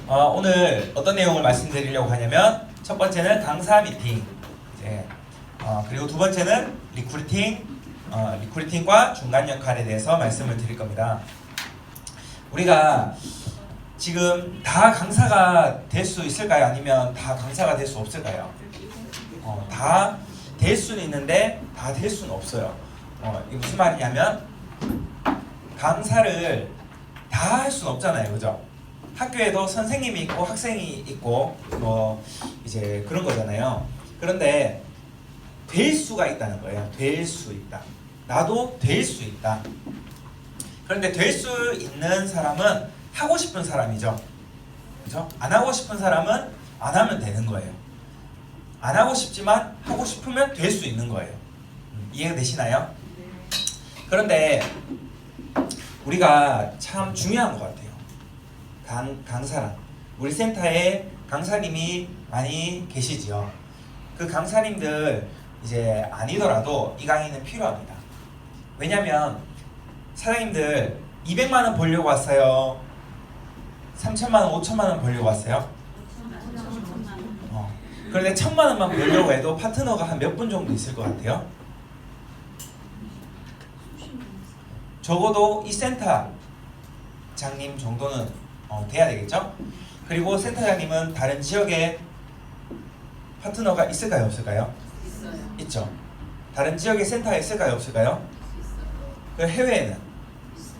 오늘 어떤 내용을 말씀드리려고 하냐면 첫 번째는 강사 미팅, 그리고 두 번째는 리크루팅과 중간 역할에 대해서 말씀을 드릴 겁니다. 우리가 지금 다 강사가 될 수 있을까요? 아니면 다 강사가 될 수 없을까요? 다 될 수는 있는데 다 될 수는 없어요. 이게 무슨 말이냐면 강사를 다 할 수는 없잖아요, 그죠? 학교에도 선생님이 있고 학생이 있고 뭐 이제 그런 거잖아요. 그런데 될 수가 있다는 거예요. 될 수 있다. 나도 될 수 있다. 그런데 될 수 있는 사람은 하고 싶은 사람이죠. 그죠? 안 하고 싶은 사람은 안 하면 되는 거예요. 안 하고 싶지만 하고 싶으면 될 수 있는 거예요. 이해가 되시나요? 그런데 우리가 참 중요한 것 같아요. 강사랑. 우리 센터에 강사님이 많이 계시지요. 그 강사님들 이제 아니더라도 이 강의는 필요합니다. 왜냐면 사장님들 200만 원 벌려고 왔어요? 3천만 원, 5천만 원 벌려고 왔어요? 그런데 1,000만 원만 벌려고 해도 파트너가 한 몇 분 정도 있을 것 같아요? 적어도 이 센터장님 정도는 돼야 되겠죠? 그리고 센터장님은 다른 지역에 파트너가 있을까요? 없을까요? 있어요. 있죠. 다른 지역에 센터가 있을까요? 없을까요? 있어요. 그 해외에는? 있어요.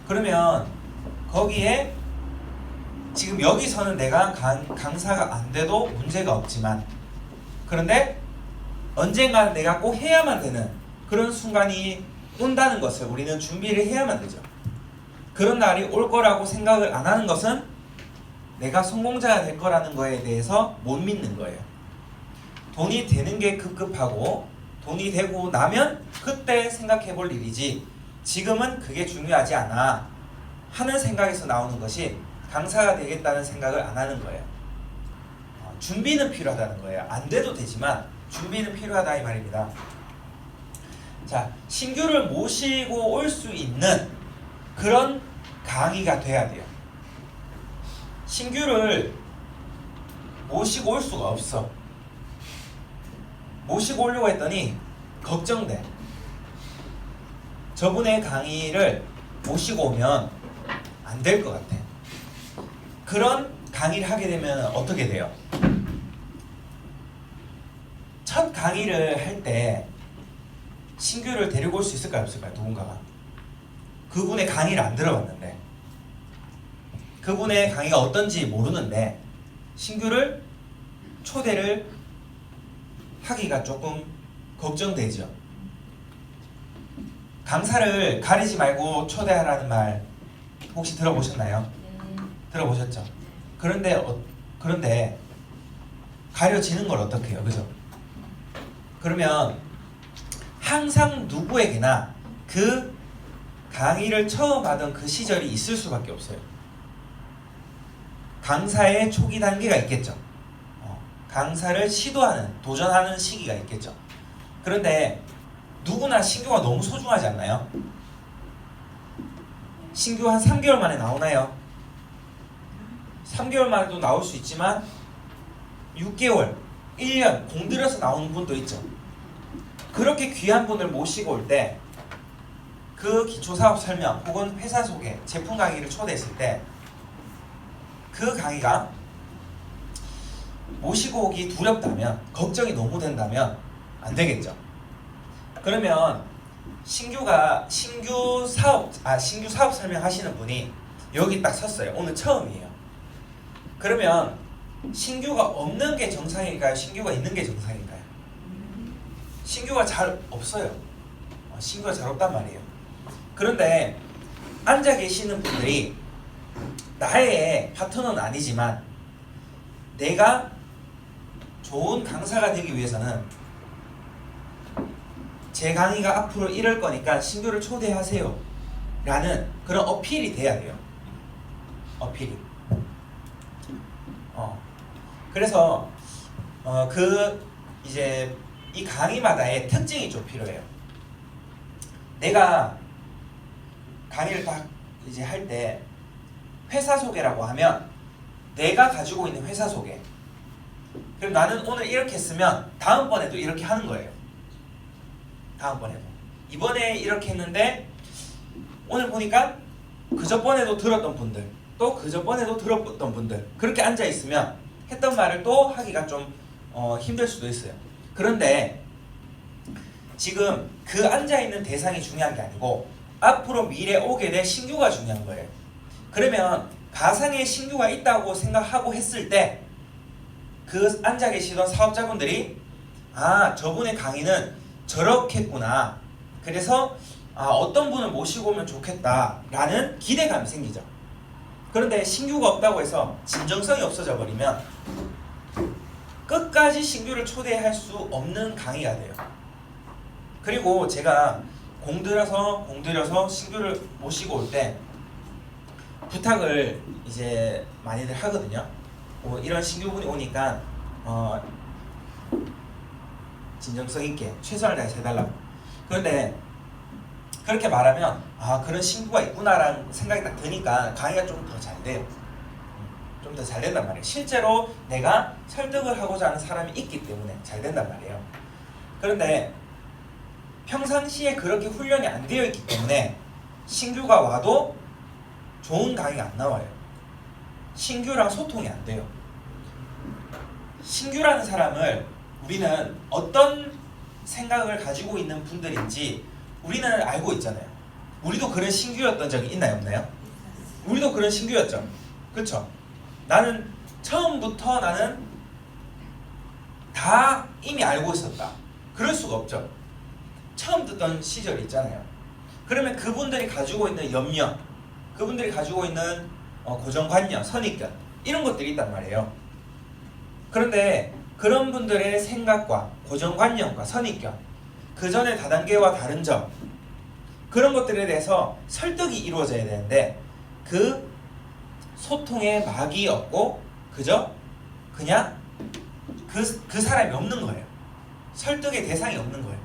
그러면 거기에 지금 여기서는 내가 강사가 안 돼도 문제가 없지만 그런데 언젠가 내가 꼭 해야만 되는 그런 순간이 온다는 것을 우리는 준비를 해야만 되죠. 그런 날이 올 거라고 생각을 안 하는 것은 내가 성공자가 될 거라는 거에 대해서 못 믿는 거예요. 돈이 되는 게 급급하고 돈이 되고 나면 그때 생각해 볼 일이지 지금은 그게 중요하지 않아 하는 생각에서 나오는 것이 강사가 되겠다는 생각을 안 하는 거예요. 준비는 필요하다는 거예요. 안 돼도 되지만 준비는 필요하다 이 말입니다. 자, 신규를 모시고 올 수 있는 그런 강의가 돼야 돼요. 신규를 모시고 올 수가 없어. 모시고 오려고 했더니 걱정돼. 저분의 강의를 모시고 오면 안 될 것 같아. 그런 강의를 하게 되면 어떻게 돼요? 첫 강의를 할 때 신규를 데리고 올 수 있을까요? 없을까요? 누군가가. 그분의 강의를 안 들어봤는데 그분의 강의가 어떤지 모르는데 신규를 초대를 하기가 조금 걱정되죠. 강사를 가리지 말고 초대하라는 말 혹시 들어보셨나요? 들어보셨죠? 그런데 가려지는 걸 어떻게 해요? 그죠? 그러면 항상 누구에게나 그 강의를 처음 하던 그 시절이 있을 수밖에 없어요. 강사의 초기 단계가 있겠죠. 강사를 시도하는, 도전하는 시기가 있겠죠. 그런데 누구나 신규가 너무 소중하지 않나요? 신규 한 3개월 만에 나오나요? 3개월 만에도 나올 수 있지만 6개월, 1년 공들여서 나오는 분도 있죠. 그렇게 귀한 분을 모시고 올 때 그 기초사업 설명 혹은 회사 소개, 제품 강의를 초대했을 때 그 강의가 모시고 오기 두렵다면 걱정이 너무 된다면 안 되겠죠. 그러면 신규 사업 설명하시는 분이 여기 딱 섰어요. 오늘 처음이에요. 그러면 신규가 없는 게 정상일까요? 신규가 있는 게 정상일까요? 신규가 잘 없어요. 신규가 잘 없단 말이에요. 그런데 앉아 계시는 분들이 나의 파트너는 아니지만 내가 좋은 강사가 되기 위해서는 제 강의가 앞으로 이럴 거니까 신규를 초대하세요 라는 그런 어필이 돼야 돼요. 어필이. 그래서 이제 이 강의마다의 특징이 좀 필요해요. 내가 강의를 딱 이제 할 때 회사 소개라고 하면 내가 가지고 있는 회사 소개. 그럼 나는 오늘 이렇게 했으면 다음번에도 이렇게 하는 거예요. 다음번에도. 이번에 이렇게 했는데 오늘 보니까 그저번에도 들었던 분들, 또 그저번에도 들었던 분들 그렇게 앉아있으면 했던 말을 또 하기가 좀 힘들 수도 있어요. 그런데 지금 그 앉아있는 대상이 중요한 게 아니고 앞으로 미래에 오게 될 신규가 중요한 거예요. 그러면 가상의 신규가 있다고 생각하고 했을 때 그 앉아 계시던 사업자분들이 아, 저분의 강의는 저렇겠구나. 그래서 어떤 분을 모시고 오면 좋겠다라는 기대감이 생기죠. 그런데 신규가 없다고 해서 진정성이 없어져 버리면 끝까지 신규를 초대할 수 없는 강의가 돼요. 그리고 제가 공들여서 신규를 모시고 올 때 부탁을 이제 많이들 하거든요. 이런 신규분이 오니까 진정성 있게 최선을 다해서 해달라고. 그런데 그렇게 말하면 그런 신규가 있구나라는 생각이 딱 드니까 강의가 좀 더 잘 돼요. 좀 더 잘 된단 말이에요. 실제로 내가 설득을 하고자 하는 사람이 있기 때문에 잘 된단 말이에요. 그런데 평상시에 그렇게 훈련이 안 되어 있기 때문에 신규가 와도 좋은 강의가 안 나와요. 신규랑 소통이 안 돼요. 신규라는 사람을 우리는 어떤 생각을 가지고 있는 분들인지 우리는 알고 있잖아요. 우리도 그런 신규였던 적이 있나요, 없나요? 우리도 그런 신규였죠. 그렇죠? 나는 처음부터 나는 다 이미 알고 있었다. 그럴 수가 없죠. 처음 듣던 시절이 있잖아요. 그러면 그분들이 가지고 있는 염려, 그분들이 가지고 있는 고정관념, 선입견 이런 것들이 있단 말이에요. 그런데 그런 분들의 생각과 고정관념과 선입견, 그 전의 다단계와 다른 점, 그런 것들에 대해서 설득이 이루어져야 되는데 그 소통의 막이 없고 그냥 그 사람이 없는 거예요. 설득의 대상이 없는 거예요.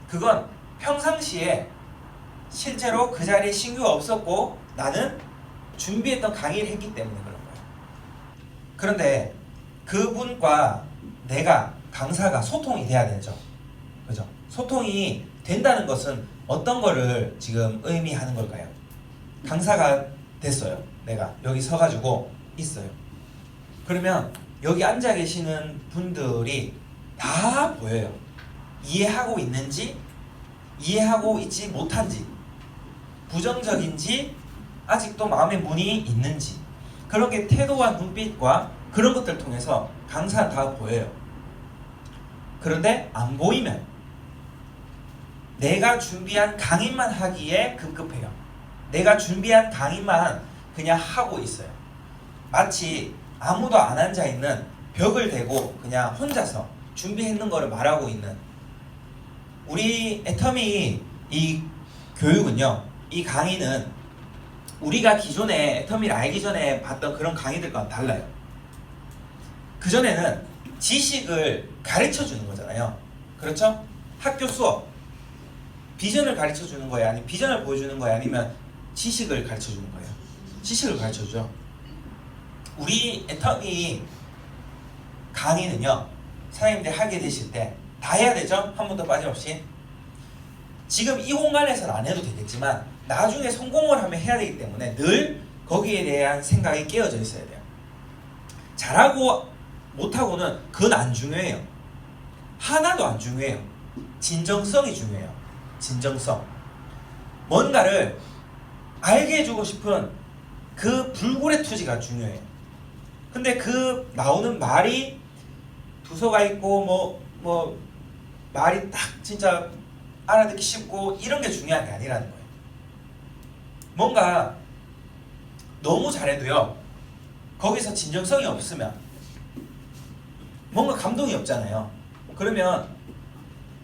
그건 평상시에 실제로 그 자리에 신규가 없었고 나는 준비했던 강의를 했기 때문에 그런 거예요. 그런데 그분과 내가 강사가 소통이 돼야 되죠. 그죠? 소통이 된다는 것은 어떤 거를 지금 의미하는 걸까요? 강사가 됐어요. 내가 여기 서가지고 있어요. 그러면 여기 앉아 계시는 분들이 다 보여요. 이해하고 있는지, 이해하고 있지 못한지, 부정적인지, 아직도 마음의 문이 있는지, 그런 게 태도와 눈빛과 그런 것들을 통해서 강사는 다 보여요. 그런데 안 보이면 내가 준비한 강의만 하기에 급급해요. 내가 준비한 강의만 그냥 하고 있어요. 마치 아무도 안 앉아있는 벽을 대고 그냥 혼자서 준비했는 거를 말하고 있는, 우리 애터미 이 교육은요, 이 강의는 우리가 기존에 애터미를 알기 전에 봤던 그런 강의들과는 달라요. 그전에는 지식을 가르쳐 주는 거잖아요. 그렇죠? 학교 수업, 비전을 가르쳐 주는 거예요? 아니면 비전을 보여주는 거예요? 아니면 지식을 가르쳐 주는 거예요? 지식을 가르쳐 주죠. 우리 애터미 강의는요, 사장님들 하게 되실 때 다 해야 되죠? 한 번도 빠짐없이. 지금 이 공간에서는 안 해도 되겠지만 나중에 성공을 하면 해야 되기 때문에 늘 거기에 대한 생각이 깨어져 있어야 돼요. 잘하고 못하고는 그건 안 중요해요. 하나도 안 중요해요. 진정성이 중요해요. 진정성. 뭔가를 알게 해주고 싶은 그 불굴의 투지가 중요해요. 근데 그 나오는 말이 두서가 있고 말이 딱 진짜 알아듣기 쉽고 이런 게 중요한 게 아니라는 거예요. 뭔가 너무 잘해도요, 거기서 진정성이 없으면 뭔가 감동이 없잖아요. 그러면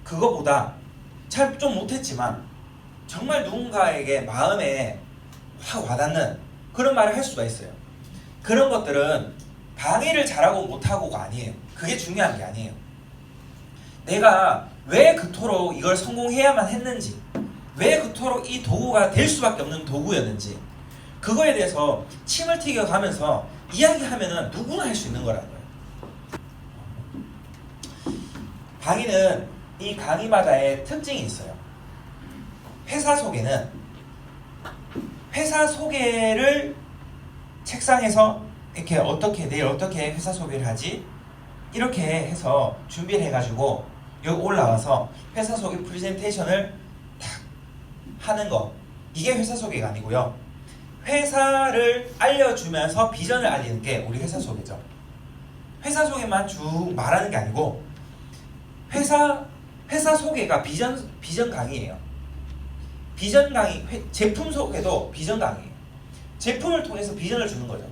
그거보다 잘 좀 못했지만 정말 누군가에게 마음에 확 와닿는 그런 말을 할 수가 있어요. 그런 것들은 강의를 잘하고 못하고가 아니에요. 그게 중요한 게 아니에요. 내가 왜 그토록 이걸 성공해야만 했는지, 왜 그토록 이 도구가 될 수밖에 없는 도구였는지, 그거에 대해서 침을 튀겨가면서 이야기하면은 누구나 할 수 있는 거라는 거예요. 강의는 이 강의마다의 특징이 있어요. 회사 소개는 회사 소개를 책상에서 이렇게 어떻게 내일 어떻게 회사 소개를 하지? 이렇게 해서 준비를 해가지고 여기 올라와서 회사 소개 프레젠테이션을 탁 하는 거, 이게 회사 소개가 아니고요. 회사를 알려주면서 비전을 알리는 게 우리 회사 소개죠. 회사 소개만 쭉 말하는 게 아니고 회사 소개가 비전 강의예요. 비전 강의, 제품 소개도 비전 강의예요. 제품을 통해서 비전을 주는 거죠.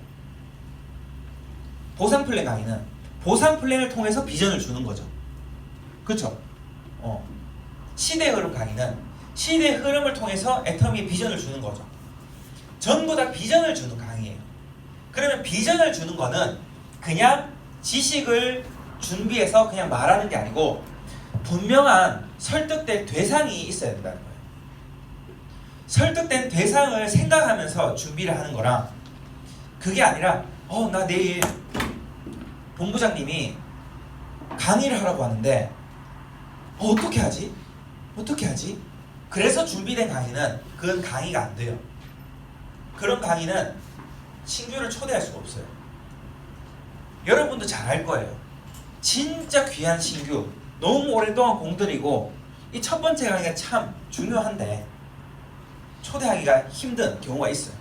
보상 플랜 강의는 보상 플랜을 통해서 비전을 주는 거죠. 그렇죠? 시대 흐름 강의는 시대 흐름을 통해서 애터미의 비전을 주는 거죠. 전부 다 비전을 주는 강의예요. 그러면 비전을 주는 거는 그냥 지식을 준비해서 그냥 말하는 게 아니고 분명한 설득될 대상이 있어야 된다는 거예요. 설득된 대상을 생각하면서 준비를 하는 거랑, 그게 아니라 나 내일 본부장님이 강의를 하라고 하는데 어떻게 하지? 그래서 준비된 강의는 그건 강의가 안 돼요. 그런 강의는 신규를 초대할 수가 없어요. 여러분도 잘 알 거예요. 진짜 귀한 신규, 너무 오랫동안 공들이고 이 첫 번째 강의가 참 중요한데 초대하기가 힘든 경우가 있어요.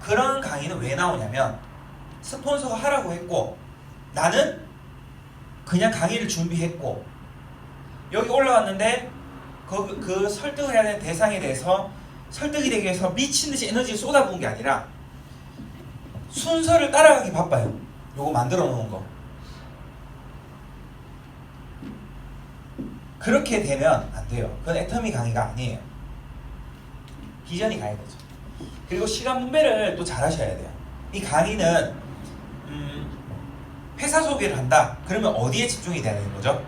그런 강의는 왜 나오냐면 스폰서가 하라고 했고 나는 그냥 강의를 준비했고 여기 올라왔는데 그 설득을 해야 되는 대상에 대해서 설득이 되기 위해서 미친듯이 에너지를 쏟아부은 게 아니라 순서를 따라가기 바빠요. 요거 만들어 놓은 거. 그렇게 되면 안 돼요. 그건 애터미 강의가 아니에요. 비전이 가야 되죠. 그리고 시간 분배를 또 잘 하셔야 돼요. 이 강의는 회사 소개를 한다. 그러면 어디에 집중이 돼야 되는 거죠?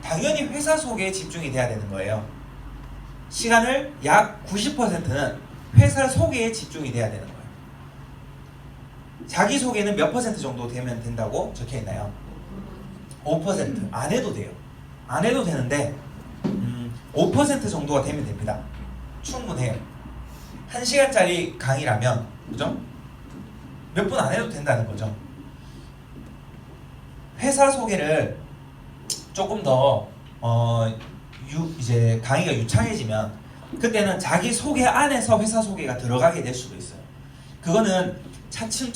당연히 회사 소개에 집중이 돼야 되는 거예요. 시간을 약 90%는 회사 소개에 집중이 돼야 되는 거예요. 자기소개는 몇 퍼센트 정도 되면 된다고 적혀 있나요? 5%. 안 해도 돼요. 안 해도 되는데 5% 정도가 되면 됩니다. 충분해요. 1시간짜리 강의라면, 그죠? 몇 분 안 해도 된다는 거죠. 회사 소개를 조금 더 이제 강의가 유창해지면 그때는 자기 소개 안에서 회사 소개가 들어가게 될 수도 있어요. 그거는 차츰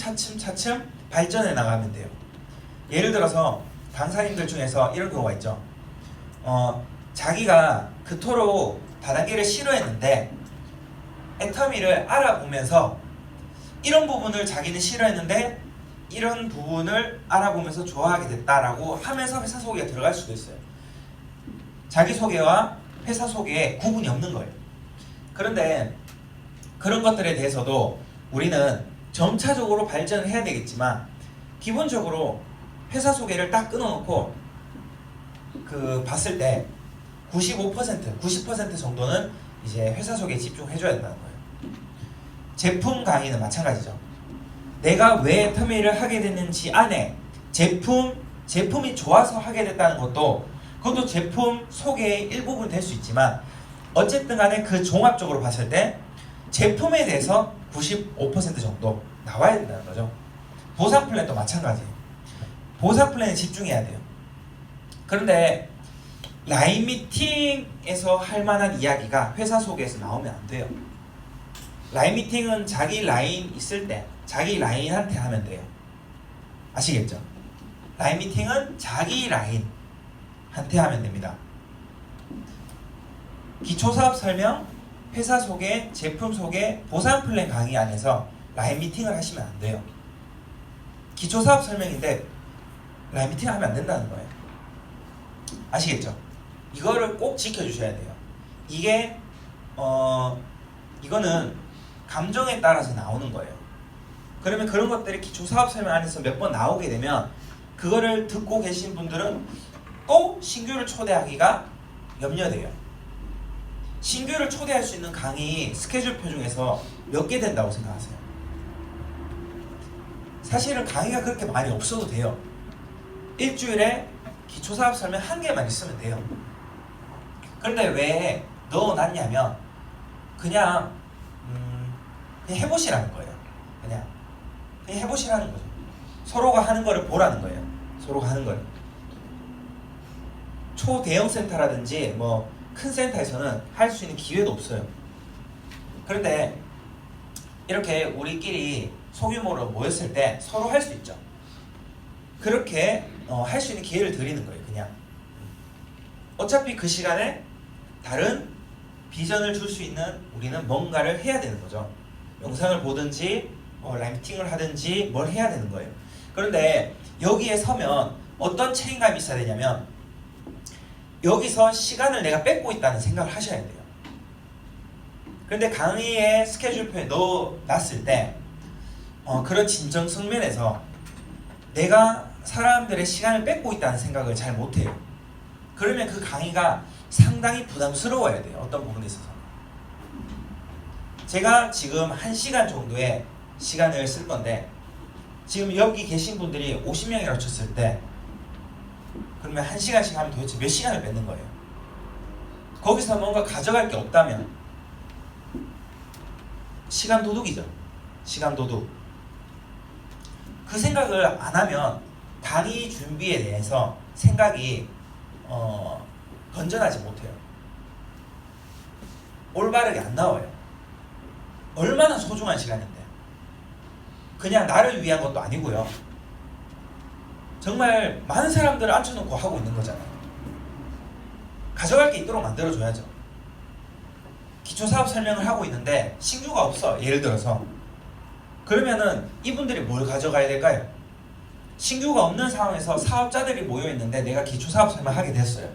발전해 나가면 돼요. 예를 들어서 강사님들 중에서 이런 경우가 있죠. 자기가 그토록 다단계를 싫어했는데 애터미를 알아보면서 이런 부분을 자기는 싫어했는데 이런 부분을 알아보면서 좋아하게 됐다라고 하면서 회사 소개가 들어갈 수도 있어요. 자기소개와 회사 소개에 구분이 없는 거예요. 그런데 그런 것들에 대해서도 우리는 점차적으로 발전을 해야 되겠지만 기본적으로 회사 소개를 딱 끊어놓고 봤을 때 90% 정도는 이제 회사 소개에 집중해줘야 된다는 거예요. 제품 강의는 마찬가지죠. 내가 왜 터미를 하게 됐는지 안에 제품이 좋아서 하게 됐다는 것도 그것도 제품 소개의 일부분이 될 수 있지만 어쨌든 간에 그 종합적으로 봤을 때 제품에 대해서 95% 정도 나와야 된다는 거죠. 보상 플랜도 마찬가지예요. 보상 플랜에 집중해야 돼요. 그런데 라인 미팅에서 할 만한 이야기가 회사 소개에서 나오면 안 돼요. 라인 미팅은 자기 라인 있을 때 자기 라인한테 하면 돼요. 아시겠죠? 라인 미팅은 자기 라인한테 하면 됩니다. 기초사업 설명, 회사 소개, 제품 소개, 보상 플랜 강의 안에서 라인 미팅을 하시면 안 돼요. 기초사업 설명인데 라인 미팅 하면 안 된다는 거예요. 아시겠죠? 이거를 꼭 지켜주셔야 돼요. 이게 이거는 감정에 따라서 나오는 거예요. 그러면 그런 것들이 기초사업 설명 안에서 몇 번 나오게 되면 그거를 듣고 계신 분들은 또 신규를 초대하기가 염려돼요. 신규를 초대할 수 있는 강의 스케줄표 중에서 몇 개 된다고 생각하세요? 사실은 강의가 그렇게 많이 없어도 돼요. 일주일에 기초사업 설명 한 개만 있으면 돼요. 그런데 왜 넣어놨냐면 그냥 해보시라는 거예요. 그냥 해보시라는 거죠. 서로가 하는 거를 보라는 거예요. 서로가 하는 거를. 초대형 센터라든지 뭐 큰 센터에서는 할 수 있는 기회도 없어요. 그런데 이렇게 우리끼리 소규모로 모였을 때 서로 할 수 있죠. 그렇게 할 수 있는 기회를 드리는 거예요. 그냥 어차피 그 시간에 다른 비전을 줄 수 있는 우리는 뭔가를 해야 되는 거죠. 영상을 보든지 라이팅을 하든지 뭘 해야 되는 거예요. 그런데 여기에 서면 어떤 책임감이 있어야 되냐면 여기서 시간을 내가 뺏고 있다는 생각을 하셔야 돼요. 그런데 강의의 스케줄표에 넣어놨을 때 그런 진정성 면에서 내가 사람들의 시간을 뺏고 있다는 생각을 잘 못해요. 그러면 그 강의가 상당히 부담스러워야 돼요. 어떤 부분에 있어서. 제가 지금 1시간 정도의 시간을 쓸 건데 지금 여기 계신 분들이 50명이라고 쳤을 때 그러면 1시간씩 하면 도대체 몇 시간을 뺏는 거예요? 거기서 뭔가 가져갈 게 없다면 시간 도둑이죠. 시간 도둑. 그 생각을 안 하면 강의 준비에 대해서 생각이 건전하지 못해요. 올바르게 안 나와요. 얼마나 소중한 시간인데. 그냥 나를 위한 것도 아니고요. 정말 많은 사람들을 앉혀놓고 하고 있는 거잖아요. 가져갈 게 있도록 만들어줘야죠. 기초사업 설명을 하고 있는데 신규가 없어. 예를 들어서. 그러면은 이분들이 뭘 가져가야 될까요? 신규가 없는 상황에서 사업자들이 모여있는데 내가 기초사업 설명하게 됐어요.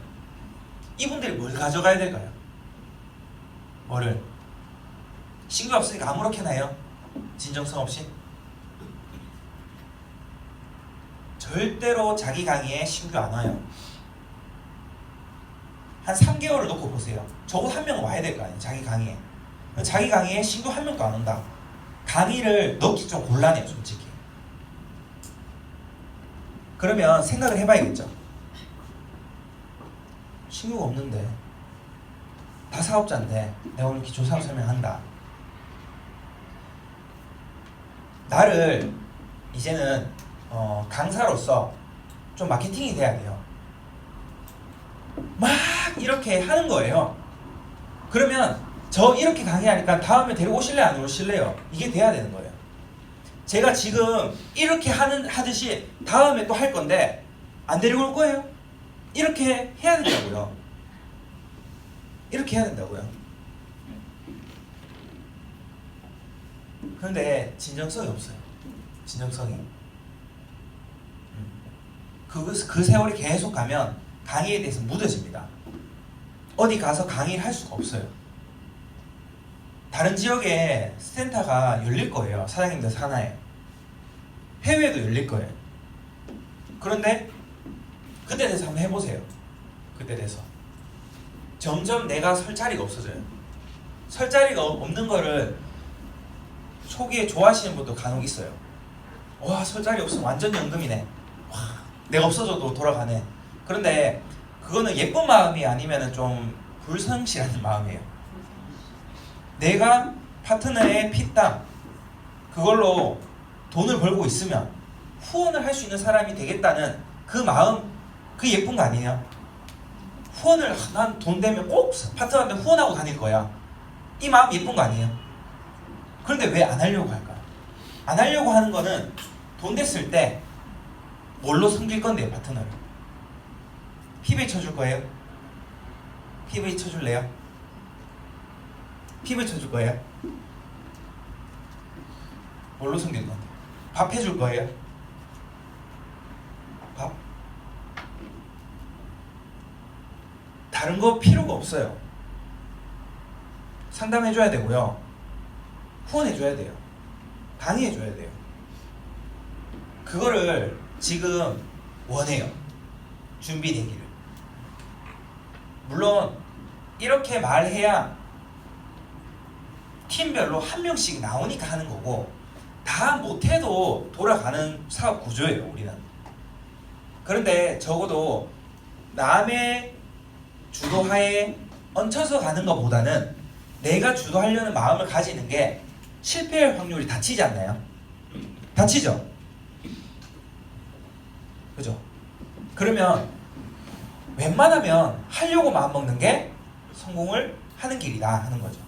이분들이 뭘 가져가야 될까요? 뭐를? 신규가 없으니까 아무렇게나 해요? 진정성 없이? 절대로 자기 강의에 신규 안 와요. 한 3개월을 놓고 보세요. 적어도 한 명은 와야 될 거 아니에요. 자기 강의에. 자기 강의에 신규 한 명도 안 온다. 강의를 넣기 좀 곤란해요. 솔직히. 그러면 생각을 해봐야겠죠. 신규가 없는데 다 사업자인데 내가 오늘 기초사업 설명한다. 나를 이제는 강사로서 좀 마케팅이 돼야 돼요. 막 이렇게 하는 거예요. 그러면 저 이렇게 강의하니까 다음에 데리고 오실래요? 안 오실래요? 이게 돼야 되는 거예요. 제가 지금 이렇게 하듯이 다음에 또 할 건데 안 데리고 올 거예요? 이렇게 해야 된다고요. 이렇게 해야 된다고요. 그런데 진정성이 없어요. 진정성이. 그 세월이 계속 가면 강의에 대해서 무뎌집니다. 어디 가서 강의를 할 수가 없어요. 다른 지역에 센터가 열릴 거예요. 사장님들 산하에. 해외에도 열릴 거예요. 그런데 그때 대해서 한번 해보세요. 그때 대해서. 점점 내가 설 자리가 없어져요. 설 자리가 없는 거를 초기에 좋아하시는 분도 간혹 있어요. 와, 설 자리 없으면 완전 연금이네. 와, 내가 없어져도 돌아가네. 그런데 그거는 예쁜 마음이 아니면 좀 불성실한 마음이에요. 내가 파트너의 피땀 그걸로 돈을 벌고 있으면 후원을 할 수 있는 사람이 되겠다는 그 마음, 그 예쁜 거 아니에요? 후원을 난 돈 되면 꼭 파트너한테 후원하고 다닐 거야. 이 마음 예쁜 거 아니에요? 그런데 왜 안 하려고 할까요? 안 하려고 하는 거는 돈 됐을 때 뭘로 섬길 건데요, 파트너를? PV 쳐줄 거예요? PV 쳐줄래요? PV 쳐줄 거예요? 뭘로 섬길 건데? 밥 해줄 거예요? 밥? 다른 거 필요가 없어요. 상담해줘야 되고요. 후원해줘야 돼요. 강의해줘야 돼요. 그거를 지금 원해요. 준비되기를. 물론 이렇게 말해야 팀별로 한 명씩 나오니까 하는 거고 다 못해도 돌아가는 사업 구조예요 우리는. 그런데 적어도 남의 주도하에 얹혀서 가는 것보다는 내가 주도하려는 마음을 가지는 게 실패할 확률이 다치지 않나요? 다치죠? 그죠? 그러면 웬만하면 하려고 마음먹는 게 성공을 하는 길이다 하는 거죠.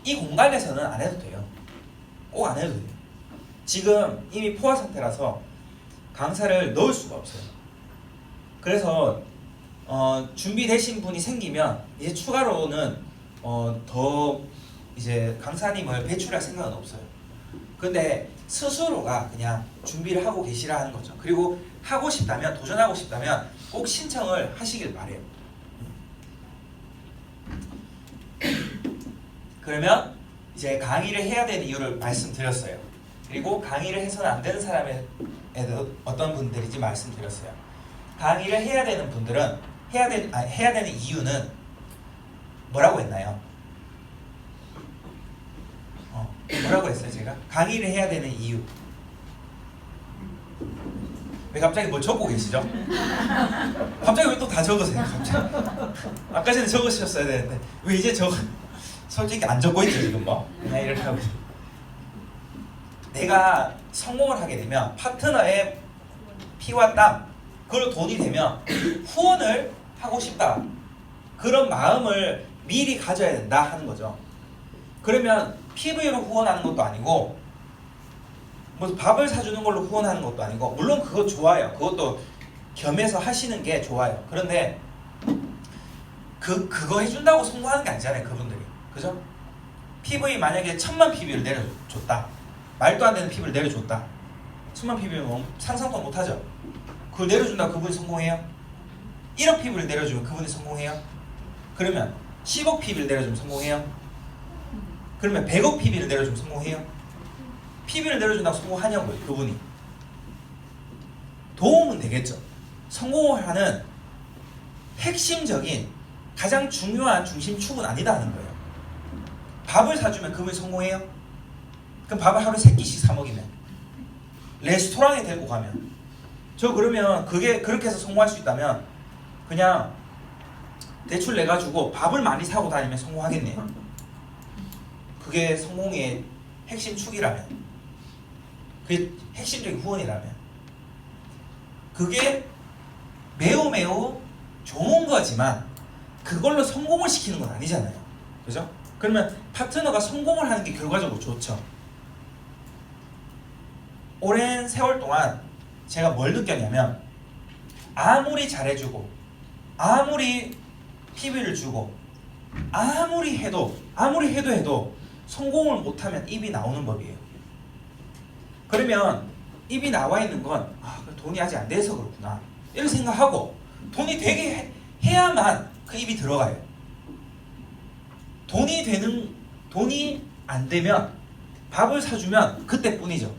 이 공간에서는 안 해도 돼요. 꼭 안 해도 돼요. 지금 이미 포화 상태라서 강사를 넣을 수가 없어요. 그래서 준비되신 분이 생기면 이제 추가로는 더 이제 강사님을 배출할 생각은 없어요. 근데 스스로가 그냥 준비를 하고 계시라 하는 거죠. 그리고 하고 싶다면, 도전하고 싶다면 꼭 신청을 하시길 바래요. 그러면 이제 강의를 해야 되는 이유를 말씀드렸어요. 그리고 강의를 해서는 안 되는 사람에 어떤 분들인지 말씀드렸어요. 강의를 해야 되는 분들은 해야 되는 이유는 뭐라고 했나요? 뭐라고 했어요 제가? 강의를 해야 되는 이유. 왜 갑자기 뭘 적고 계시죠? 갑자기 왜 또 다 적으세요? 갑자기. 아까 전에 적으셨어야 되는데 왜 이제 솔직히 안 적고 있죠 지금 뭐. 이렇게 하고 있어요. 내가 성공을 하게 되면 파트너의 피와 땀 그걸로 돈이 되면 후원을 하고 싶다 그런 마음을 미리 가져야 된다 하는 거죠. 그러면 PV로 후원하는 것도 아니고 뭐 밥을 사주는 걸로 후원하는 것도 아니고 물론 그거 좋아요. 그것도 겸해서 하시는 게 좋아요. 그런데 그거 해준다고 성공하는 게 아니잖아요 그분들이. 그죠? PV 만약에 1000만 PV를 내려줬다. 말도 안 되는 PV를 내려줬다. 1000만 PV면 상상도 못하죠. 그걸 내려준다고 그분이 성공해요? 1억 PV를 내려주면 그분이 성공해요? 그러면 10억 PV를 내려주면 성공해요? 그러면 100억 PV를 내려주면 성공해요? PV를 내려준다고 성공하냐고요 그분이. 도움은 되겠죠. 성공을 하는 핵심적인 가장 중요한 중심축은 아니다 하는 거예요. 밥을 사주면 그분이 성공해요? 그럼 밥을 하루에 3끼씩 사 먹이면 레스토랑에 데리고 가면 저 그러면 그게 그렇게 해서 성공할 수 있다면 그냥 대출 내가지고 밥을 많이 사고 다니면 성공하겠네요. 그게 성공의 핵심 축이라면 그게 핵심적인 후원이라면 그게 매우 매우 좋은 거지만 그걸로 성공을 시키는 건 아니잖아요. 그죠? 그러면 파트너가 성공을 하는 게 결과적으로 좋죠. 오랜 세월 동안 제가 뭘 느꼈냐면 아무리 잘해주고 아무리 PV를 주고 아무리 해도 성공을 못하면 입이 나오는 법이에요. 그러면 입이 나와 있는 건 돈이 아직 안 돼서 그렇구나 이렇게 생각하고 돈이 되게 해야만 그 입이 들어가요. 돈이 안 되면 밥을 사주면 그때뿐이죠.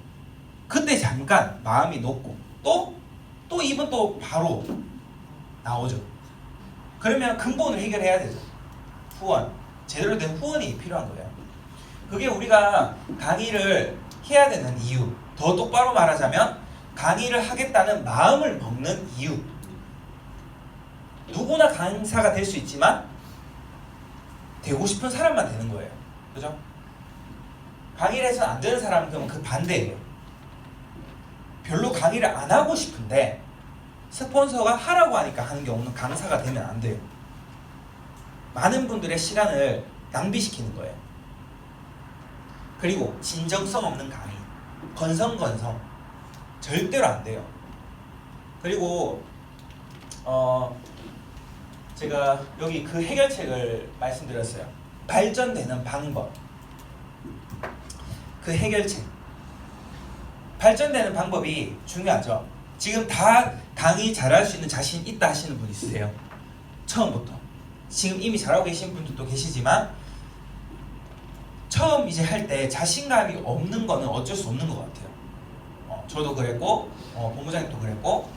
그때 잠깐 마음이 녹고 또 입은 또 바로 나오죠. 그러면 근본을 해결해야 되죠. 후원, 제대로 된 후원이 필요한 거예요. 그게 우리가 강의를 해야 되는 이유, 더 똑바로 말하자면 강의를 하겠다는 마음을 먹는 이유. 누구나 강사가 될 수 있지만 되고 싶은 사람만 되는 거예요. 그죠? 강의를 해서 안 되는 사람은 그러면 그 반대예요. 별로 강의를 안 하고 싶은데 스폰서가 하라고 하니까 하는 경우는 강사가 되면 안 돼요. 많은 분들의 시간을 낭비시키는 거예요. 그리고 진정성 없는 강의, 건성건성 절대로 안 돼요. 그리고 제가 여기 그 해결책을 말씀드렸어요. 발전되는 방법. 그 해결책. 발전되는 방법이 중요하죠. 지금 다 강의 잘할 수 있는 자신 있다 하시는 분 있으세요? 처음부터. 지금 이미 잘하고 계신 분들도 계시지만 처음 이제 할 때 자신감이 없는 거는 어쩔 수 없는 것 같아요. 저도 그랬고 본부장님도 그랬고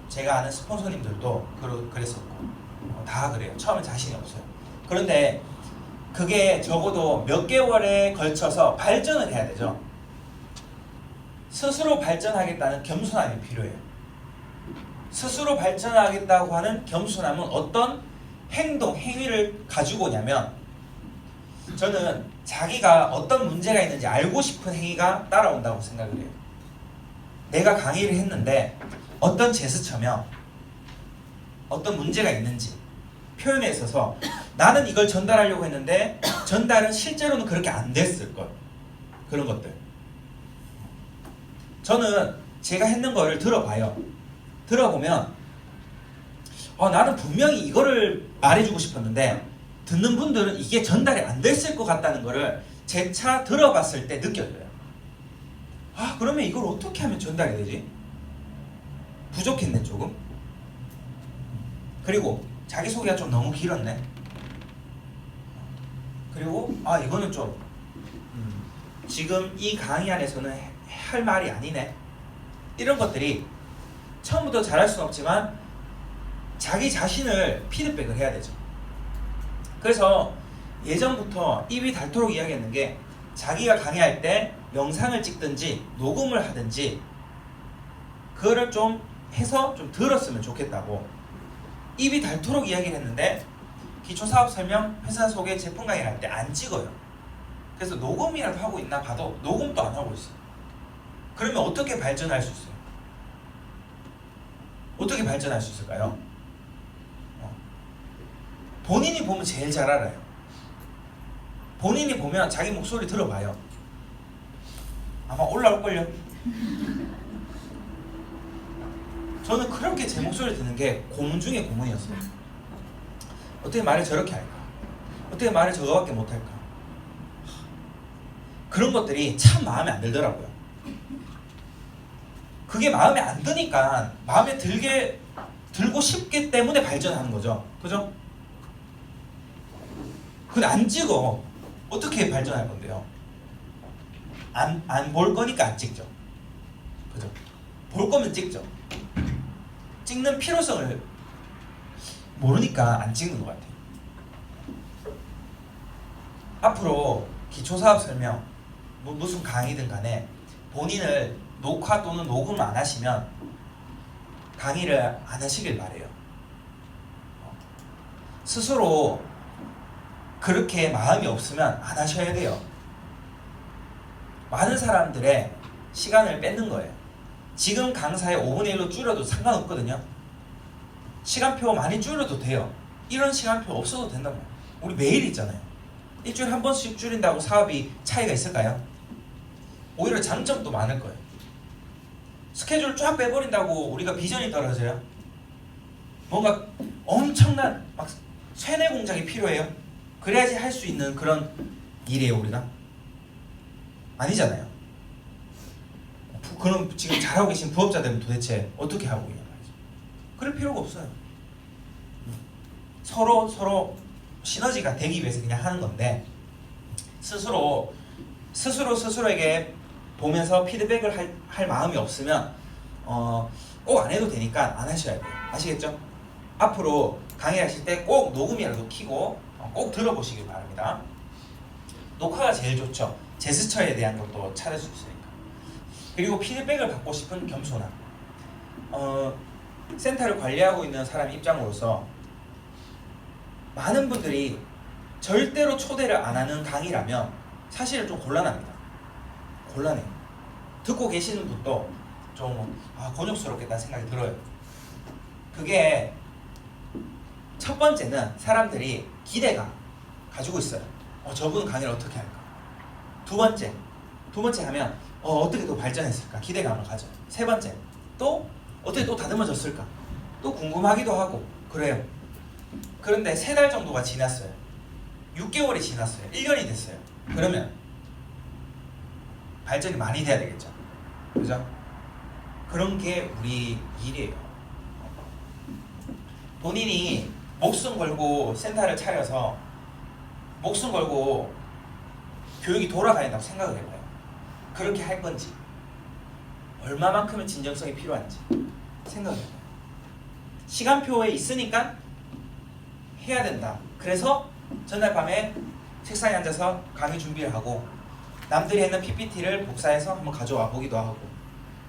제가 아는 스폰서님들도 그랬었고 다 그래요. 처음에 자신이 없어요. 그런데 그게 적어도 몇 개월에 걸쳐서 발전을 해야 되죠. 스스로 발전하겠다는 겸손함이 필요해요. 스스로 발전하겠다고 하는 겸손함은 어떤 행동, 행위를 가지고 오냐면, 저는 자기가 어떤 문제가 있는지 알고 싶은 행위가 따라온다고 생각을 해요. 내가 강의를 했는데 어떤 제스처며 어떤 문제가 있는지 표현에 있어서 나는 이걸 전달하려고 했는데 전달은 실제로는 그렇게 안 됐을 걸. 그런 것들. 저는 제가 했는 거를 들어봐요. 들어보면 나는 분명히 이거를 말해주고 싶었는데 듣는 분들은 이게 전달이 안 됐을 것 같다는 거를 재차 들어봤을 때 느껴져요. 그러면 이걸 어떻게 하면 전달이 되지? 부족했네 조금. 그리고 자기소개가 좀 너무 길었네. 그리고 이거는 좀 지금 이 강의 안에서는 할 말이 아니네. 이런 것들이 처음부터 잘할 수는 없지만 자기 자신을 피드백을 해야 되죠. 그래서 예전부터 입이 닳도록 이야기했는 게, 자기가 강의할 때 영상을 찍든지 녹음을 하든지 그거를 좀 해서 좀 들었으면 좋겠다고 입이 닳도록 이야기를 했는데, 기초사업설명, 회사 소개, 제품 강의를 할 때 안 찍어요. 그래서 녹음이라도 하고 있나 봐도 녹음도 안 하고 있어요. 그러면 어떻게 발전할 수 있어요? 어떻게 발전할 수 있을까요? 본인이 보면 제일 잘 알아요. 본인이 보면 자기 목소리 들어봐요. 아마 올라올걸요? 저는 그렇게 제 목소리 듣는 게 고문 중에 고문이었어요. 어떻게 말을 저렇게 할까? 어떻게 말을 저거밖에 못할까? 그런 것들이 참 마음에 안 들더라고요. 그게 마음에 안 드니까 마음에 들고 싶기 때문에 발전하는 거죠. 그죠? 근데 안 찍어. 어떻게 발전할 건데요? 안 볼 거니까 안 찍죠. 그죠? 볼 거면 찍죠. 찍는 필요성을 모르니까 안 찍는 것 같아요. 앞으로 기초사업 설명, 무슨 강의든 간에 본인을 녹화 또는 녹음 안 하시면 강의를 안 하시길 바래요. 스스로 그렇게 마음이 없으면 안 하셔야 돼요. 많은 사람들의 시간을 뺏는 거예요. 지금 강사의 5분의 1로 줄여도 상관없거든요. 시간표 많이 줄여도 돼요. 이런 시간표 없어도 된단 말이에요. 우리 매일 있잖아요. 일주일에 한 번씩 줄인다고 사업이 차이가 있을까요? 오히려 장점도 많을 거예요. 스케줄 쫙 빼버린다고 우리가 비전이 떨어져요? 뭔가 엄청난 막 쇠뇌 공장이 필요해요? 그래야지 할 수 있는 그런 일이에요 우리가? 아니잖아요. 그럼 지금 잘하고 계신 부업자들은 도대체 어떻게 하고 있냐 말이죠. 그럴 필요가 없어요. 서로 시너지가 되기 위해서 그냥 하는 건데, 스스로에게 보면서 피드백을 할 마음이 없으면 꼭 안 해도 되니까 안 하셔야 돼요. 아시겠죠? 앞으로 강의하실 때 꼭 녹음이라도 켜고 꼭 들어보시길 바랍니다. 녹화가 제일 좋죠. 제스처에 대한 것도 찾을 수 있으니까. 그리고 피드백을 받고 싶은 겸손함. 센터를 관리하고 있는 사람 입장으로서 많은 분들이 절대로 초대를 안 하는 강의라면 사실은 좀 곤란합니다. 곤란해요. 듣고 계시는 분도 좀 곤욕스럽겠다는 생각이 들어요. 그게 첫 번째는 사람들이 기대가 가지고 있어요. 저분 강의를 어떻게 할까? 두 번째 하면 어떻게 또 발전했을까? 기대감을 가져요. 세 번째, 또 어떻게 또 다듬어졌을까? 또 궁금하기도 하고 그래요. 그런데 3달 정도가 지났어요. 6개월이 지났어요. 1년이 됐어요. 그러면 발전이 많이 돼야 되겠죠. 그죠? 그런 게 우리 일이에요. 본인이 목숨 걸고 센터를 차려서 목숨 걸고 교육이 돌아가야 된다고 생각을 해봐요. 그렇게 할 건지, 얼마만큼의 진정성이 필요한지 생각을 해봐요. 시간표에 있으니까 해야 된다. 그래서 전날 밤에 책상에 앉아서 강의 준비를 하고 남들이 했는 PPT를 복사해서 한번 가져와 보기도 하고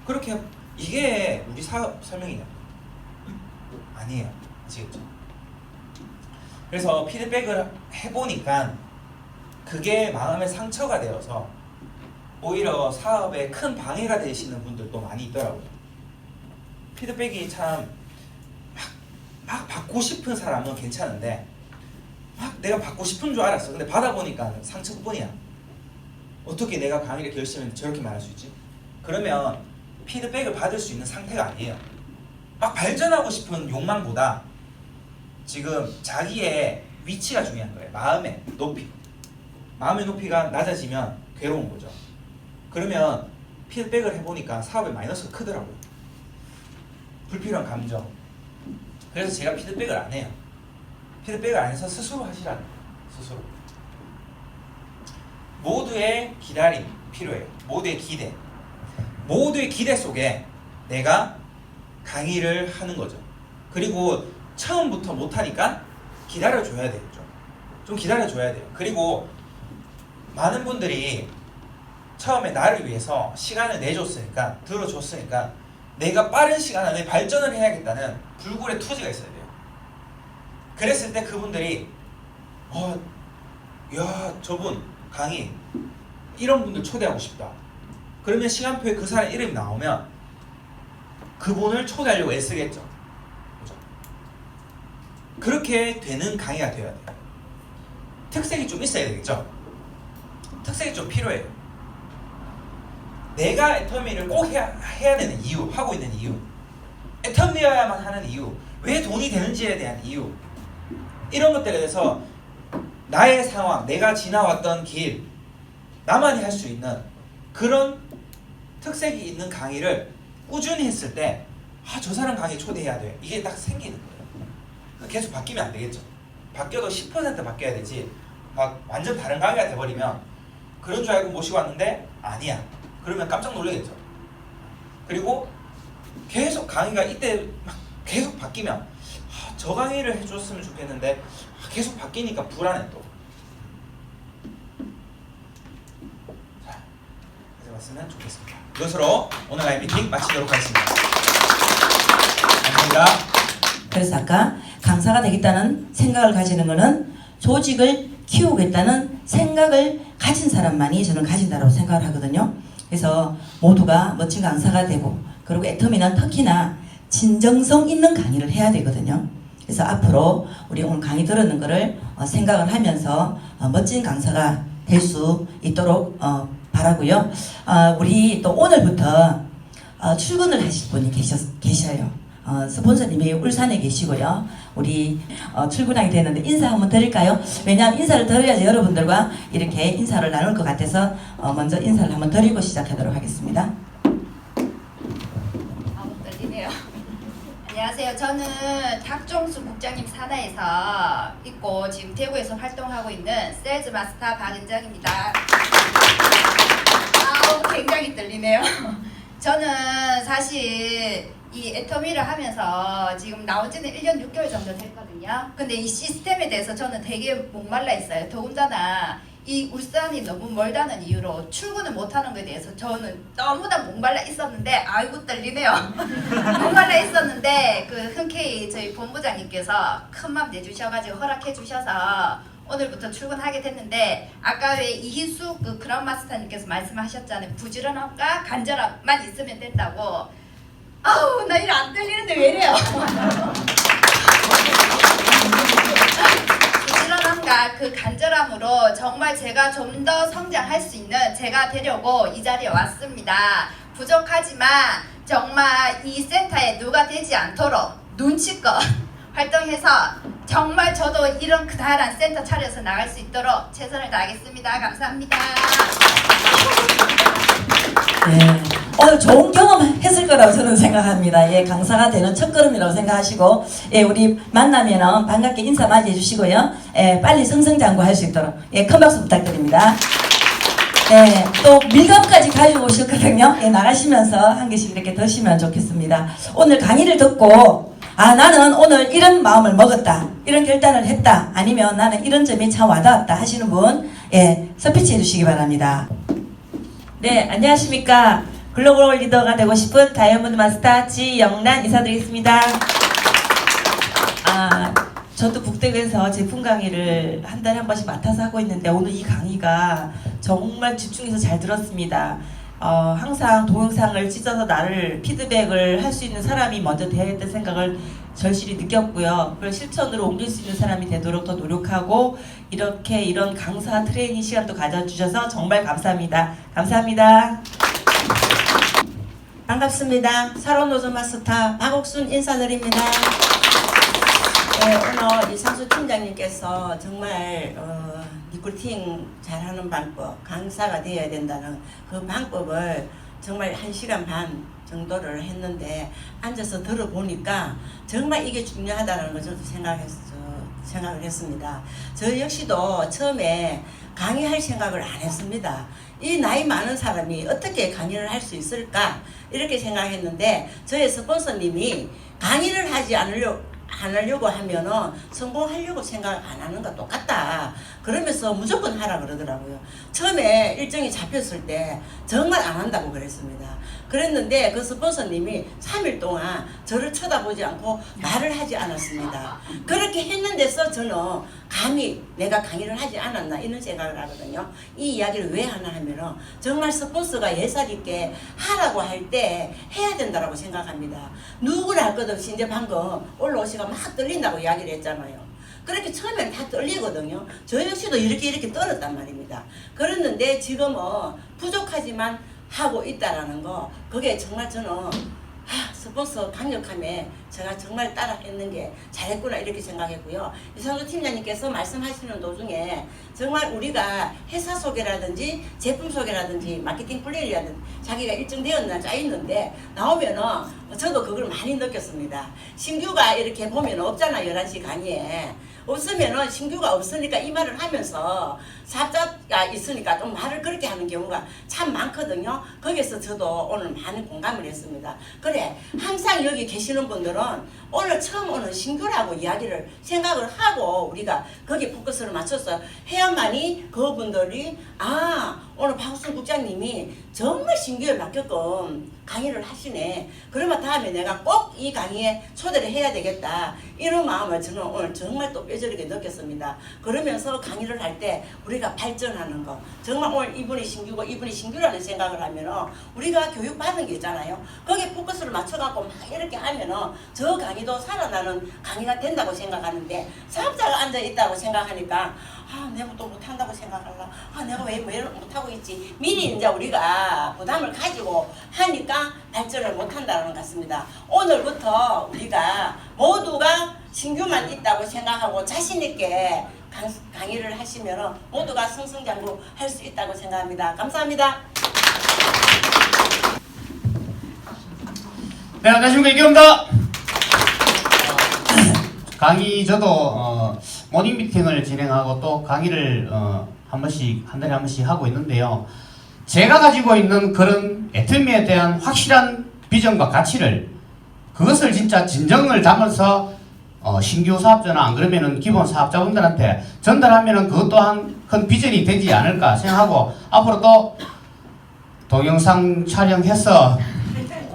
그렇게 이게 우리 사업 설명이냐? 아니에요. 아시겠죠? 그래서 피드백을 해보니까 그게 마음의 상처가 되어서 오히려 사업에 큰 방해가 되시는 분들도 많이 있더라고요. 피드백이 참 막 받고 싶은 사람은 괜찮은데 막 내가 받고 싶은 줄 알았어. 근데 받아보니까 상처뿐이야. 어떻게 내가 강의를 결심했는데 저렇게 말할 수 있지? 그러면 피드백을 받을 수 있는 상태가 아니에요. 막 발전하고 싶은 욕망보다 지금 자기의 위치가 중요한 거예요. 마음의 높이. 마음의 높이가 낮아지면 괴로운 거죠. 그러면 피드백을 해보니까 사업에 마이너스가 크더라고요. 불필요한 감정. 그래서 제가 피드백을 안 해요. 피드백을 안 해서 스스로 하시라는 거예요. 스스로. 모두의 기다림 필요해요. 모두의 기대. 모두의 기대 속에 내가 강의를 하는 거죠. 그리고 처음부터 못하니까 기다려줘야 돼요. 좀 기다려줘야 돼요. 그리고 많은 분들이 처음에 나를 위해서 시간을 내줬으니까 들어줬으니까 내가 빠른 시간 안에 발전을 해야겠다는 불굴의 투지가 있어야 돼요. 그랬을 때 그분들이 야 저분 강의 이런 분들 초대하고 싶다. 그러면 시간표에 그 사람 이름이 나오면 그분을 초대하려고 애쓰겠죠. 그죠? 그렇게 되는 강의가 되어야 돼요. 특색이 좀 있어야 되겠죠. 특색이 좀 필요해요. 내가 애터미를 꼭 해야 되는 이유, 하고 있는 이유, 애터미여야만 하는 이유, 왜 돈이 되는지에 대한 이유, 이런 것들에 대해서 나의 상황, 내가 지나왔던 길, 나만이 할 수 있는 그런 특색이 있는 강의를 꾸준히 했을 때 저 사람 강의 초대해야 돼. 이게 딱 생기는 거예요. 계속 바뀌면 안 되겠죠. 바뀌어도 10% 바뀌어야 되지 막 완전 다른 강의가 돼버리면 그런 줄 알고 모시고 왔는데 아니야. 그러면 깜짝 놀라겠죠. 그리고 계속 강의가 이때 막 계속 바뀌면 저 강의를 해줬으면 좋겠는데 계속 바뀌니까 불안해 또. 자, 가져갔으면 좋겠습니다. 이것으로 오늘 라이브 미팅 마치도록 하겠습니다. 감사합니다. 그래서 아까 강사가 되겠다는 생각을 가지는 것은 조직을 키우겠다는 생각을 가진 사람만이 저는 가진다고 생각을 하거든요. 그래서 모두가 멋진 강사가 되고 그리고 애터미는 특히나 진정성 있는 강의를 해야 되거든요. 그래서 앞으로 우리 오늘 강의 들었는 거를 생각을 하면서 멋진 강사가 될 수 있도록 바라고요. 우리 또 오늘부터 출근을 하실 분이 계셔요. 스폰서님이 울산에 계시고요. 우리 출근하게 되는데 인사 한번 드릴까요? 왜냐하면 인사를 드려야지 여러분들과 이렇게 인사를 나눌 것 같아서 먼저 인사를 한번 드리고 시작하도록 하겠습니다. 떨리네요. 안녕하세요. 저는 탁종수 국장님 산하에서 있고 지금 대구에서 활동하고 있는 세일즈 마스터 박은정입니다. 굉장히 떨리네요. 저는 사실 이 애터미를 하면서 지금 나온 지는 1년 6개월 정도 됐거든요. 근데 이 시스템에 대해서 저는 되게 목말라 있어요. 더군다나 이 울산이 너무 멀다는 이유로 출근을 못하는 것에 대해서 저는 너무나 목말라 있었는데 아이고 떨리네요. 목말라 있었는데 그 흔쾌히 저희 본부장님께서 큰맘 내주셔가지고 허락해 주셔서 오늘부터 출근하게 됐는데 아까 왜 이희수 그 그라운마스터님께서 말씀하셨잖아요. 부지런함과 간절함만 있으면 된다고. 아우 나 일 안 들리는데 왜 이래요. 부지런함과 그 간절함으로 정말 제가 좀 더 성장할 수 있는 제가 되려고 이 자리에 왔습니다. 부족하지만 정말 이 센터에 누가 되지 않도록 눈치껏 활동해서 정말 저도 이런 그다란 센터 차려서 나갈 수 있도록 최선을 다하겠습니다. 감사합니다. 네, 오늘 좋은 경험 했을 거라고 저는 생각합니다. 예, 강사가 되는 첫걸음이라고 생각하시고, 예, 우리 만나면은 반갑게 인사 맞이해 주시고요. 예, 빨리 승승장구할 수 있도록, 예, 큰 박수 부탁드립니다. 예, 또 밀감까지 가지고 오셨거든요. 예, 나가시면서 한 개씩 이렇게 드시면 좋겠습니다. 오늘 강의를 듣고, 아, 나는 오늘 이런 마음을 먹었다, 이런 결단을 했다, 아니면 나는 이런 점이 참 와닿았다 하시는 분, 예, 스피치 해주시기 바랍니다. 네, 안녕하십니까. 글로벌 리더가 되고 싶은 다이아몬드 마스터 지영란 인사드리겠습니다. 저도 국대에서 제품 강의를 한 달에 한 번씩 맡아서 하고 있는데 오늘 이 강의가 정말 집중해서 잘 들었습니다. 항상 동영상을 찢어서 나를 피드백을 할 수 있는 사람이 먼저 되어야겠다는 생각을 절실히 느꼈고요. 그걸 실천으로 옮길 수 있는 사람이 되도록 더 노력하고 이런 강사 트레이닝 시간도 가져주셔서 정말 감사합니다. 감사합니다. 반갑습니다. 사론노조 마스터 박옥순 인사드립니다. 네, 오늘 이상수 팀장님께서 정말 리크루팅 잘하는 방법, 강사가 되어야 된다는 그 방법을 정말 1시간 반 정도를 했는데 앉아서 들어보니까 정말 이게 중요하다는 걸 저도 생각을 했습니다. 저 역시도 처음에 강의할 생각을 안 했습니다. 이 나이 많은 사람이 어떻게 강의를 할 수 있을까 이렇게 생각했는데 저의 스폰서님이 강의를 하지 않으려고 하면은 성공하려고 생각 안 하는 거 똑같다 그러면서 무조건 하라 그러더라고요. 처음에 일정이 잡혔을 때 정말 안 한다고 그랬습니다. 그랬는데 그 스폰서님이 3일 동안 저를 쳐다보지 않고 말을 하지 않았습니다. 그렇게 했는데서 저는 감히 내가 강의를 하지 않았나 이런 생각을 하거든요. 이 이야기를 왜 하나 하면은 정말 스폰서가 예산 있게 하라고 할 때 해야 된다고 생각합니다. 누구나 할 것 없이 이제 방금 올라오시가 막 떨린다고 이야기를 했잖아요. 그렇게 처음엔 다 떨리거든요. 저 역시도 이렇게 떨었단 말입니다. 그랬는데 지금은 부족하지만 하고 있다라는 거, 그게 정말 저는 스폰서 강력함에 제가 정말 따라했는 게 잘했구나 이렇게 생각했고요. 이상수 팀장님께서 말씀하시는 도중에 정말 우리가 회사 소개라든지 제품 소개라든지 마케팅 플랜이라든지 자기가 일정 되었나 짜있는데 나오면은 저도 그걸 많이 느꼈습니다. 신규가 이렇게 보면 없잖아. 11시 강의에 없으면은 신규가 없으니까 이 말을 하면서 사업자가 있으니까 좀 말을 그렇게 하는 경우가 참 많거든요. 거기서 저도 오늘 많은 공감을 했습니다. 그래, 항상 여기 계시는 분들은 오늘 처음 오는 신규라고 이야기를 생각을 하고 우리가 거기 포커스를 맞춰서 해야만이 그분들이 오늘 박우순 국장님이 정말 신규에 맞게끔 강의를 하시네. 그러면 다음에 내가 꼭 이 강의에 초대를 해야 되겠다. 이런 마음을 저는 오늘 정말 또 뼈저리게 느꼈습니다. 그러면서 강의를 할 때 우리가 발전하는 거. 정말 오늘 이분이 신규고 이분이 신규라는 생각을 하면은 우리가 교육받은 게 있잖아요. 거기에 포커스를 맞춰갖고 막 이렇게 하면은 저 강의도 살아나는 강의가 된다고 생각하는데 사업자가 앉아있다고 생각하니까 내가 또 못한다고 생각할라. 내가 왜 못하고 있지. 미리 이제 우리가 부담을 가지고 하니까 발전을 못한다는 것 같습니다. 오늘부터 우리가 모두가 신규만 있다고 생각하고 자신있게 강의를 하시면 모두가 승승장구 할 수 있다고 생각합니다. 감사합니다. 네, 안녕하십니까. 이경입니다. 강의 저도 모닝 미팅을 진행하고 또 강의를 한 달에 한 번씩 하고 있는데요. 제가 가지고 있는 그런 애터미에 대한 확실한 비전과 가치를 그것을 진짜 진정을 담아서 신규 사업자나 안 그러면은 기본 사업자분들한테 전달하면은 그것 또한 큰 비전이 되지 않을까 생각하고 앞으로 또 동영상 촬영해서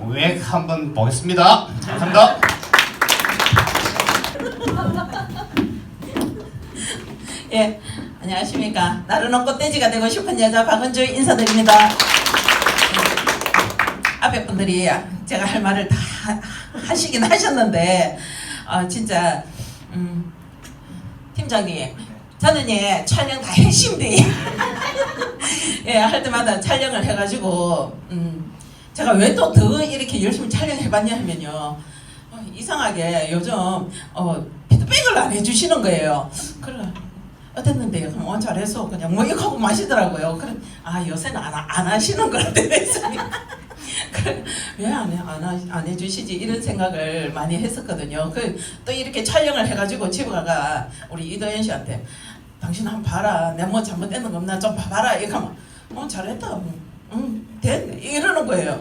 왜 한번 보겠습니다. 감사합니다. 예, 안녕하십니까. 나르는 꽃돼지가 되고 싶은 여자 박은주 인사드립니다. 앞에 분들이 제가 할 말을 다 하시긴 하셨는데 진짜 팀장님 저는 촬영 다 핵심들이 할 때마다 촬영을 해가지고 제가 왜 또 더 이렇게 열심히 촬영해봤냐 하면요, 이상하게 요즘 피드백을 안 해주시는 거예요. 그래, 어땠는데요? 그럼 잘했어. 그냥 뭐 이거 하고 마시더라고요. 그래, 요새는 안 하시는 것 같아. 그래, 왜 안 해주시지? 이런 생각을 많이 했었거든요. 또 이렇게 촬영을 해가지고 집에 가가 우리 이도현 씨한테 당신 한번 봐라. 내가 뭐 잘못된 거 없나 좀 봐봐라. 이거 하면 잘했다. 됐네. 이러는 거예요.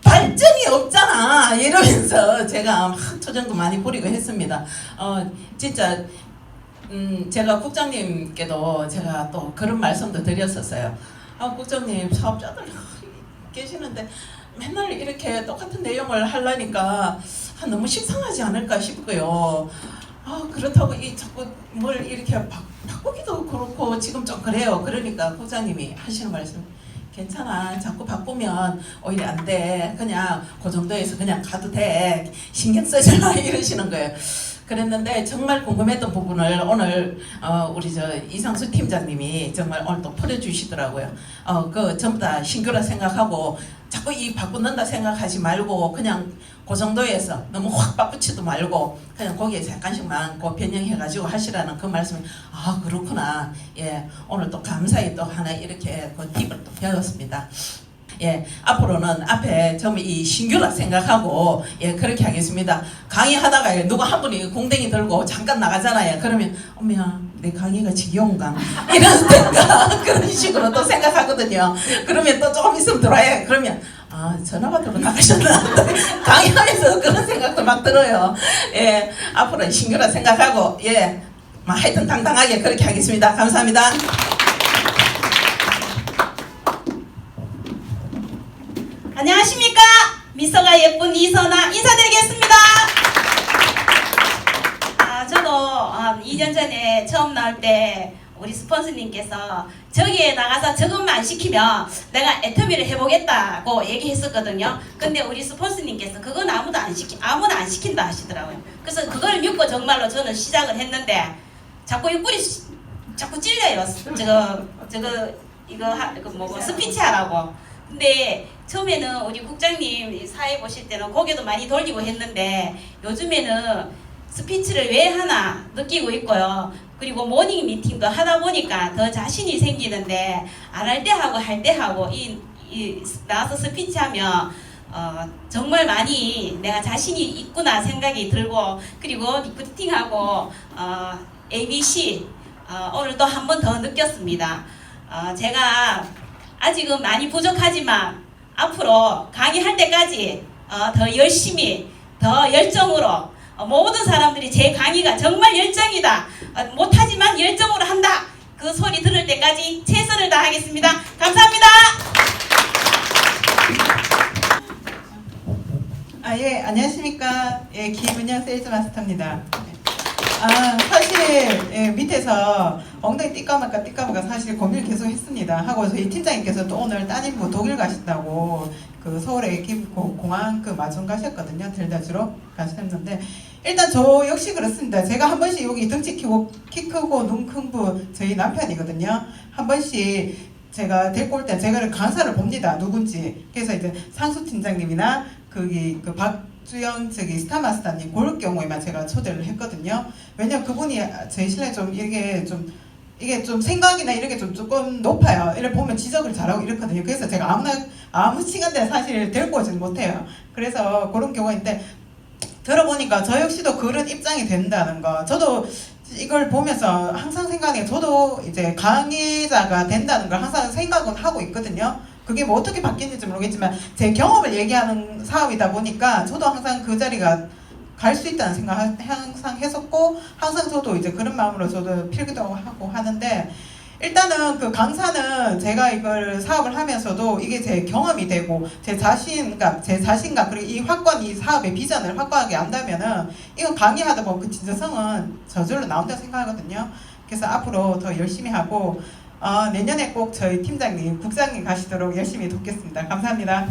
발전이 없잖아 이러면서 제가 막 투정도 많이 부리고 했습니다. 진짜 제가 국장님께도 제가 또 그런 말씀도 드렸었어요. 국장님 사업자들 계시는데 맨날 이렇게 똑같은 내용을 하려니까 너무 식상하지 않을까 싶고요. 그렇다고 자꾸 뭘 이렇게 바꾸기도 그렇고 지금 좀 그래요. 그러니까 국장님이 하시는 말씀, 괜찮아. 자꾸 바꾸면 오히려 안 돼. 그냥 그 정도에서 그냥 가도 돼. 신경 쓰지 마. 이러시는 거예요. 그랬는데 정말 궁금했던 부분을 오늘 우리 이상수 팀장님이 정말 오늘 또 풀어주시더라고요. 그 전부 다 신규라 생각하고 자꾸 이 바꾼다 생각하지 말고 그냥 그 정도에서 너무 확 바꾸지도 말고 그냥 거기에서 약간씩만 그 변형해가지고 하시라는 그 말씀이 그렇구나. 예, 오늘 또 감사히 또 하나 이렇게 그 팁을 또 배웠습니다. 예, 앞으로는 앞에 전부 이 신규라 생각하고 예 그렇게 하겠습니다. 강의하다가 누가 한 분이 공댕이 들고 잠깐 나가잖아요. 그러면 어머야 내 강의가 지겨운가 이런 생각 그런 식으로 또 생각하거든요. 그러면 또 조금 있으면 들어와요. 그러면 전화 받으러 나가셨나 강의하면서 그런 생각도 막 들어요. 예, 앞으로는 신규라 생각하고 예, 하여튼 당당하게 그렇게 하겠습니다. 감사합니다. 안녕하십니까? 미소가 예쁜 이선아 인사드리겠습니다. 저도 2년 전에 처음 나올 때 우리 스폰서님께서 저기에 나가서 저것만 시키면 내가 애터미를 해보겠다고 얘기했었거든요. 근데 우리 스폰서님께서 그건 아무나 안 시킨다 하시더라고요. 그래서 그걸 믿고 정말로 저는 시작을 했는데 자꾸 이 꿀이 자꾸 찔려요. 이거 스피치 하라고. 근데 처음에는 우리 국장님 사회 보실 때는 고개도 많이 돌리고 했는데 요즘에는 스피치를 왜 하나 느끼고 있고요. 그리고 모닝 미팅도 하다 보니까 더 자신이 생기는데 안 할 때 하고 할 때 하고 나와서 스피치 하면 정말 많이 내가 자신이 있구나 생각이 들고 그리고 리크루팅하고 ABC 오늘 또 한 번 더 느꼈습니다. 제가 아직은 많이 부족하지만 앞으로 강의할 때까지 더 열심히 더 열정으로 모든 사람들이 제 강의가 정말 열정이다 못하지만 열정으로 한다 그 소리 들을 때까지 최선을 다하겠습니다. 감사합니다. 예, 안녕하십니까. 예, 김은영 세일즈 마스터입니다. 사실 밑에서 엉덩이 띠까마까 사실 고민을 계속 했습니다. 하고 저희 팀장님께서 또 오늘 따님부 독일 가신다고 그 서울에 공항 그 마중 가셨거든요. 델다주로 가셨는데 일단 저 역시 그렇습니다. 제가 한 번씩 여기 덩치 키고 키 크고 눈 큰 분 저희 남편이거든요. 한 번씩 제가 데리고 올 때 제가 강사를 봅니다. 누군지. 그래서 이제 상수 팀장님이나 그 박주영 스타마스터님 그럴 경우에만 제가 초대를 했거든요. 왜냐면 그분이 제 신뢰 좀 이게 좀 생각이나 이런 게 좀 조금 높아요. 이를 보면 지적을 잘하고 이렇거든요. 그래서 제가 아무 시간대에 사실 데리고 오지는 못해요. 그래서 그런 경우인데 들어보니까 저 역시도 그런 입장이 된다는 거. 저도 이걸 보면서 항상 생각해. 저도 이제 강의자가 된다는 걸 항상 생각은 하고 있거든요. 그게 뭐 어떻게 바뀌는지 모르겠지만 제 경험을 얘기하는 사업이다 보니까 저도 항상 그 자리가 갈 수 있다는 생각을 항상 했었고 항상 저도 이제 그런 마음으로 저도 필기도 하고 하는데 일단은 그 강사는 제가 이걸 사업을 하면서도 이게 제 경험이 되고 제 자신감 그리고 이 사업의 비전을 확고하게 안다면은 이거 강의하다 보면 그 진정성은 저절로 나온다고 생각하거든요. 그래서 앞으로 더 열심히 하고 내년에 꼭 저희 팀장님, 국장님 가시도록 열심히 돕겠습니다. 감사합니다.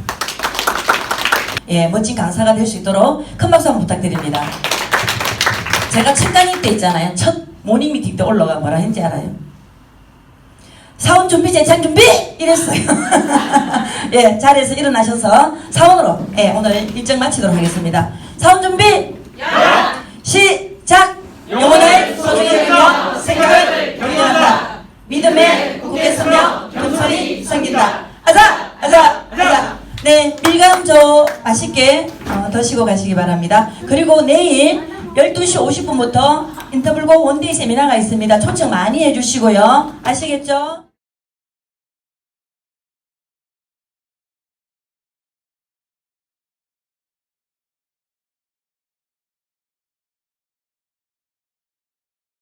예, 멋진 강사가 될 수 있도록 큰 박수 한번 부탁드립니다. 제가 첫 강의 때 있잖아요. 첫 모닝 미팅 때 올라가 뭐라 했는지 알아요? 사원 준비, 재창 준비! 이랬어요. 예, 자리에서 일어나셔서 사원으로 오늘 일정 마치도록 하겠습니다. 사원 준비! 야! 시작! 영혼을 소중히 여기며 생각을 경영한다. 믿음에 굳겠으며 겸손히 섬긴다. 아자! 아자! 아자! 네, 밀감조 맛있게 드시고 가시기 바랍니다. 그리고 내일 12시 50분부터 인터블고 원데이 세미나가 있습니다. 초청 많이 해주시고요. 아시겠죠?